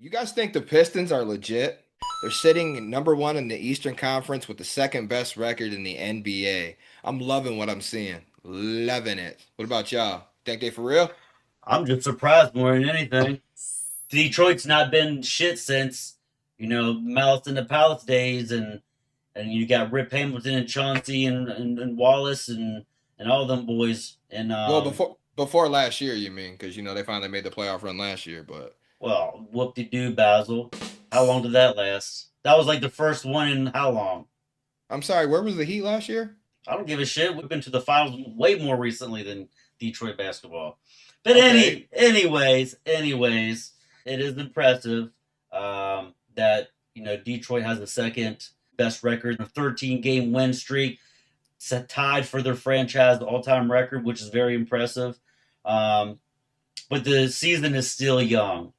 You guys think the Pistons are legit? They're sitting number one in the Eastern Conference with the second best record in the NBA. I'm loving what I'm seeing. Loving it. What about y'all? Think they for real? I'm just surprised more than anything. Detroit's not been shit since, Malice in the Palace days, and you got Rip Hamilton and Chauncey and Wallace and all them boys. And Well, before last year, you mean? Because they finally made the playoff run last year. But well, whoop de doo, Basil. How long did that last? That was like the first one in how long? I'm sorry, where was the Heat last year? I don't give a shit. We've been to the finals way more recently than Detroit basketball. But Okay. anyways, it is impressive that Detroit has the second best record, a 13 game win streak, set tied for their franchise all time record, which is very impressive. Um, but the season is still young,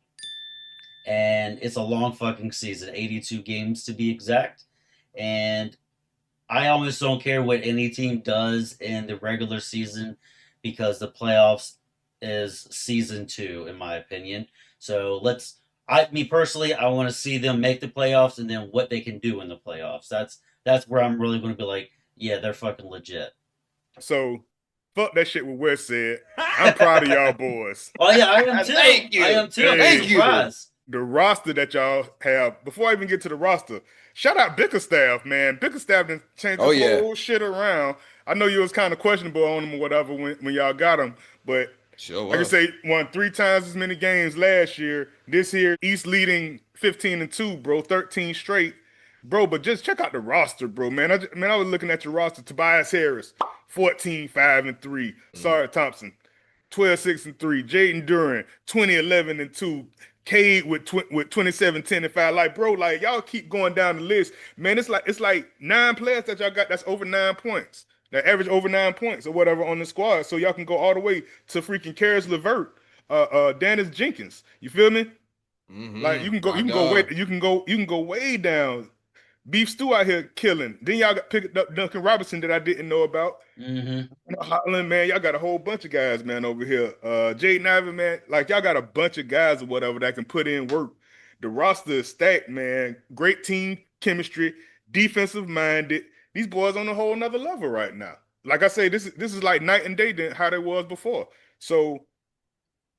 and it's a long fucking season, 82 games to be exact. And I almost don't care what any team does in the regular season because the playoffs is season two, in my opinion. So me personally, I want to see them make the playoffs and then what they can do in the playoffs. That's where I'm really going to be like, yeah, they're fucking legit. So, fuck that shit what Wes said. I'm proud of y'all boys. Oh yeah, I am too. Thank I you. am too. I'm just Hey, Thank you. surprised. the roster that y'all have, before I even get to the roster, shout out Bickerstaff, man. Bickerstaff done changed Oh this yeah. whole shit around. I know you was kind of questionable on him or whatever when y'all got him, but Sure like I was. say, won 3 times as many games last year. This year, East leading 15-2, bro, 13 straight, bro. But just check out the roster, bro, man. I was looking at your roster. Tobias Harris, 14-5-3. Mm. Sorry, Thompson, 12-6-3. Jaden Duran, 20-11-2. Cade with 27-10-5. Like, bro, like y'all keep going down the list, man. It's like 9 players that y'all got that's over 9 points. That average over 9 points or whatever on the squad. So y'all can go all the way to freaking Karis LeVert, Dennis Jenkins. You feel me? Like Mm-hmm. you can go, My you can go way, dog. you can go way down. Beef Stew out here killing. Then y'all got picked up Duncan Robinson that I didn't know about. Mm-hmm. Holland, man, y'all got a whole bunch of guys, man, over here. Jaden Ivey, man, like y'all got a bunch of guys or whatever that can put in work. The roster is stacked, man. Great team chemistry, defensive minded. These boys on a whole nother level right now. Like I say, this is like night and day than how they was before. So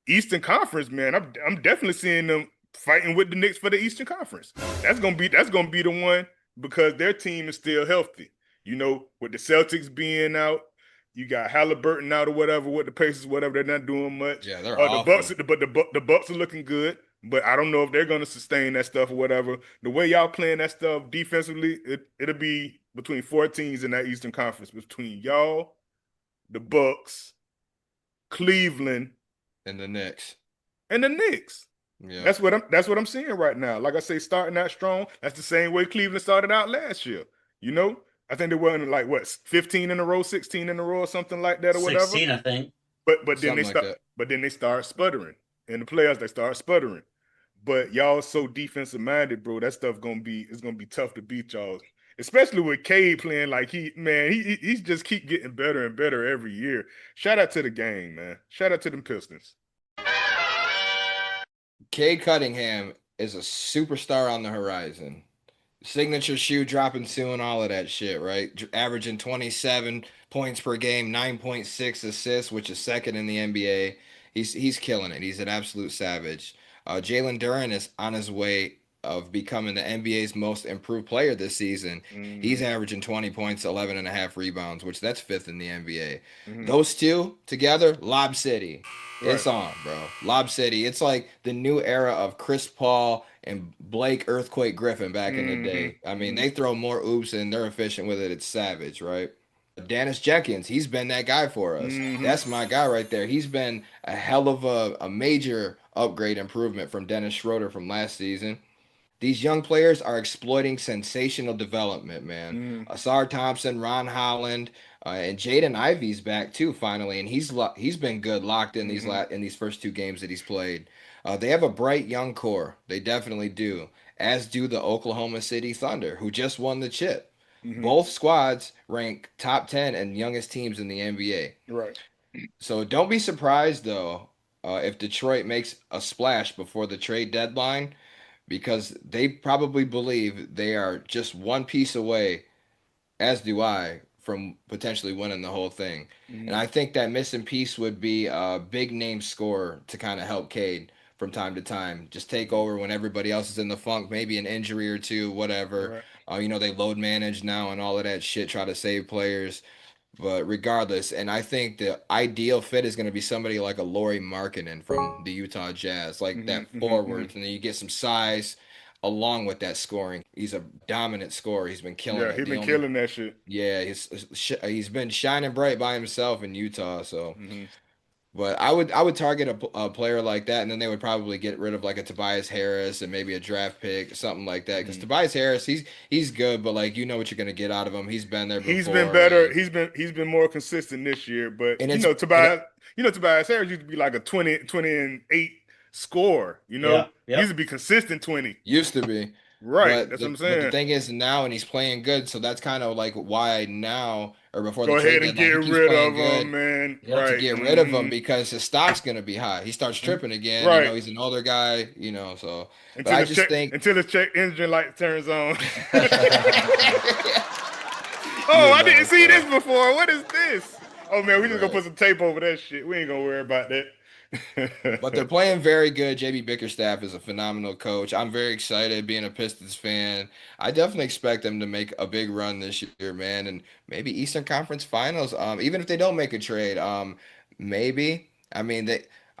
Eastern Conference, man, I'm definitely seeing them fighting with the Knicks for the Eastern Conference. That's gonna be the one because their team is still healthy. With the Celtics being out, you got Halliburton out or whatever with the Pacers, whatever. They're not doing much. Yeah, they're The Bucks, awful. but the Bucks are looking good. But I don't know if they're gonna sustain that stuff or whatever. The way y'all playing that stuff defensively, it'll be between four teams in that Eastern Conference between y'all, the Bucks, Cleveland, And the Knicks. and the Knicks. Yeah. That's what I'm seeing right now. Like I say, starting out strong. That's the same way Cleveland started out last year. You know, I think they won like what 15 in a row, 16 in a row, or something like that, or whatever. 16, I think. But then they Something like start that. but then they start sputtering. In the playoffs, they start sputtering. But y'all so defensive minded, bro. That stuff gonna be tough to beat y'all. Especially with Cade playing like he's just keep getting better and better every year. Shout out to the game, man. Shout out to them Pistons. Cade Cunningham is a superstar on the horizon. Signature shoe dropping soon, all of that shit, right? Averaging 27 points per game, 9.6 assists, which is second in the NBA. He's killing it. He's an absolute savage. Jalen Duran is on his way of becoming the NBA's most improved player this season. He's Hmm. averaging 20 points, 11 and a half rebounds, which that's fifth in the NBA. Hmm. Those two together, Lob City. Right. It's on, bro. Lob City. It's like the new era of Chris Paul and Blake Earthquake Griffin back in the Hmm. day. I mean, Hmm. they throw more oops and they're efficient with it. It's savage, right? Dennis Jenkins, he's been that guy for us. Hmm. That's my guy right there. He's been a hell of a major upgrade improvement from Dennis Schroeder from last season. These young players are exploiting sensational development, man. Hmm. Asar Thompson, Ron Holland, and Jaden Ivey's back too finally, and he's been good locked in Hmm. in these first two games that he's played. They have a bright young core, they definitely do, as do the Oklahoma City Thunder, who just won the chip. Hmm. Both squads rank top 10 and youngest teams in the NBA. Right. So don't be surprised though if Detroit makes a splash before the trade deadline. because they probably believe they are just one piece away, as do I, from potentially winning the whole thing. And Mhm. I think that missing piece would be a big name scorer to kind of help Cade from time to time. Just take over when everybody else is in the funk, maybe an injury or two, whatever. Right. They load manage now and all of that shit, try to save players. But regardless, and I think the ideal fit is going to be somebody like a Lauri Markkanen from the Utah Jazz, like Mhm. that Mhm. Mhm. forwards, and then you get some size along with that scoring. He's a dominant scorer. He's been killing Yeah, it. he The been only killing that shit. Yeah, he's been shining bright by himself in Utah. So, Mhm. but I would target a player like that, and then they would probably get rid of like a Tobias Harris and maybe a draft pick, something like that. Because Mhm. Tobias Harris, he's good, but like you know what you're gonna get out of him. He's been there He's been before, better. and He's been more consistent this year. But and it's and it Tobias Harris used to be like a 20 and 8 score. Yeah. He used Yep. to be consistent 20. used to be. Right. But That's what I'm the saying. thing is now, and he's playing good, so that's kind of like why now or before the Go trade ahead and get deadline, he keeps rid playing of him, good man. Yep. to Right. get rid of him Hmm. because his stock's gonna be high. He starts tripping again, Right. he's an older guy, so but Until I his just check think until his check engine light turns on. Oh, you I didn't know, see so this before. What is this? Oh man, we just gonna right. put some tape over that shit. We ain't gonna worry about But they're that. playing very good. JB Bickerstaff is a phenomenal coach. I'm very excited being a Pistons fan. I definitely expect them to make a big run this year, man, and maybe Eastern Conference Finals. Even if they don't make a trade, maybe. I mean,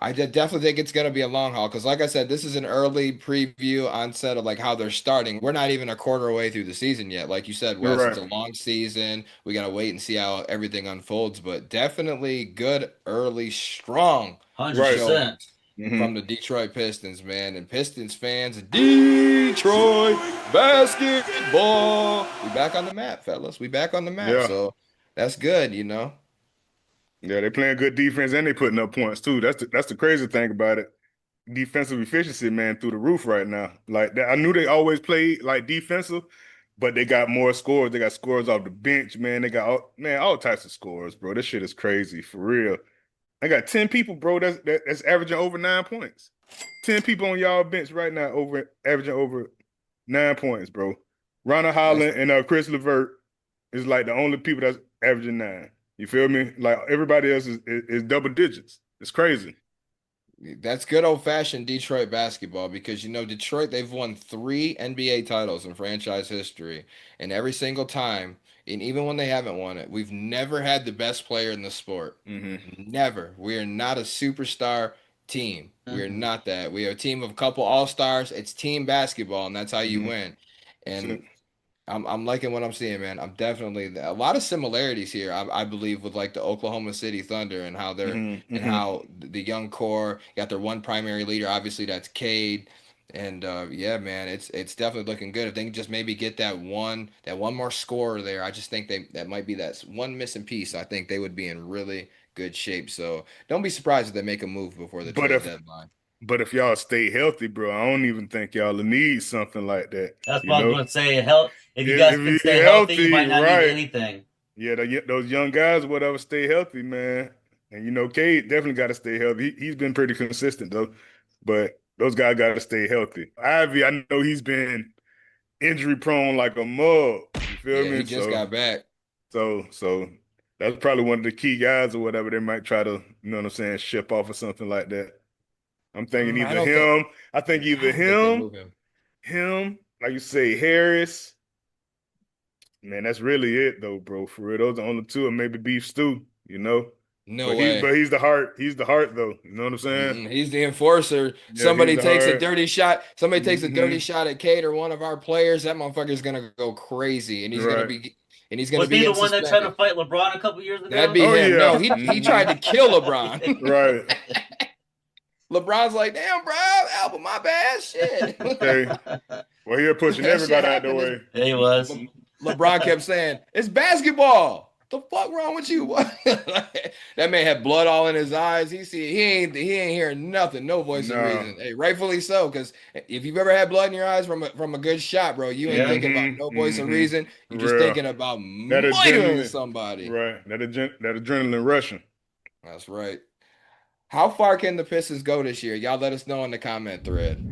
definitely think it's gonna be a long haul because, like I said, this is an early preview onset of like how they're starting. We're not even a quarter way through the season yet. Like you said, Wes, it's Right. a long season. We gotta wait and see how everything unfolds, but definitely good early, strong Right. showing 100%. Hmm. from the Detroit Pistons, man. And Pistons fans, Detroit basketball. We back on the map, fellas. We back on the map. Yeah. So that's good. Yeah, they playing good defense and they putting up points too. That's the crazy thing about it. Defensive efficiency, man, through the roof right now. Like that, I knew they always played like defensive, but they got more scores. They got scores off the bench, man. They got all types of scores, bro. This shit is crazy for real. I got 10 people, bro. That's averaging over 9 points. 10 people on y'all bench right now over averaging over 9 points, bro. Ronald That's Holland and Chris LeVert is like the only people that's averaging 9. You feel me? Like everybody else is double digits. It's crazy. That's good old fashioned Detroit basketball because Detroit, they've won 3 NBA titles in franchise history. And every single time, and even when they haven't won it, we've never had the best player in the sport. Hmm. Never. We are not a superstar team. We are Mhm. not that. We are a team of a couple all-stars. It's team basketball, and that's how you Hmm. win. So, And I'm liking what I'm seeing, man. I'm definitely a lot of similarities here. I believe with like the Oklahoma City Thunder and how they're hmm. and Hmm. how the young core got their one primary leader. Obviously, that's Cade. And yeah, man, it's definitely looking good. If they can just maybe get that one more scorer there, I just think that might be that one missing piece. I think they would be in really good shape. So don't be surprised if they make a move before the But trade if deadline. but if y'all stay healthy, bro, I don't even think y'all need something like that. That's You what I was know, going to say. Hell, if you guys can if stay you're healthy, you healthy, might not need right? anything. Yeah, those young guys, or whatever, stay healthy, man. And Cade definitely got to stay healthy. He's been pretty consistent though, but those guys got to stay healthy. Ivy, I know he's been injury prone like a mug. You feel Yeah, he me? just got back. So that's probably one of the key guys or whatever they might try to, you know what I'm saying, ship off or something like that. I'm thinking I either don't think him. I think either I don't think they him, move him. him, like you say, Harris. Man, that's really it though, bro. For real, those are the only two, and maybe Beef Stew. No But he, way. but he's the heart. He's the heart though. You know what I'm saying? Mm-mm, he's the enforcer. Yeah, he's Somebody the takes a heart. dirty shot. Somebody takes a Hmm. dirty shot at Kate or one of our players. That motherfucker's gonna go crazy, and Right. he's gonna Was be he the getting one that tried to suspended. fight LeBron a couple years That'd ago? be Oh him. yeah. No, he Hmm. tried to kill LeBron. Right. LeBron's like, damn, bro, Albert, my bad, shit. Okay. Well, he're pushing That shit everybody out the happened. way. Yeah, he was. LeBron kept saying, "It's basketball. The fuck wrong with you?" What? That man had blood all in his eyes. He ain't hearing nothing. No voice of No. reason. Hey, rightfully so, because if you've ever had blood in your eyes from a good shot, bro, you ain't Yeah. thinking about Hmm. no voice of Hmm. reason. You're just Real. thinking about That murdering adrenaline. somebody. Right. That adrenaline rushing. That's right. How far can the Pistons go this year? Y'all let us know in the comment thread.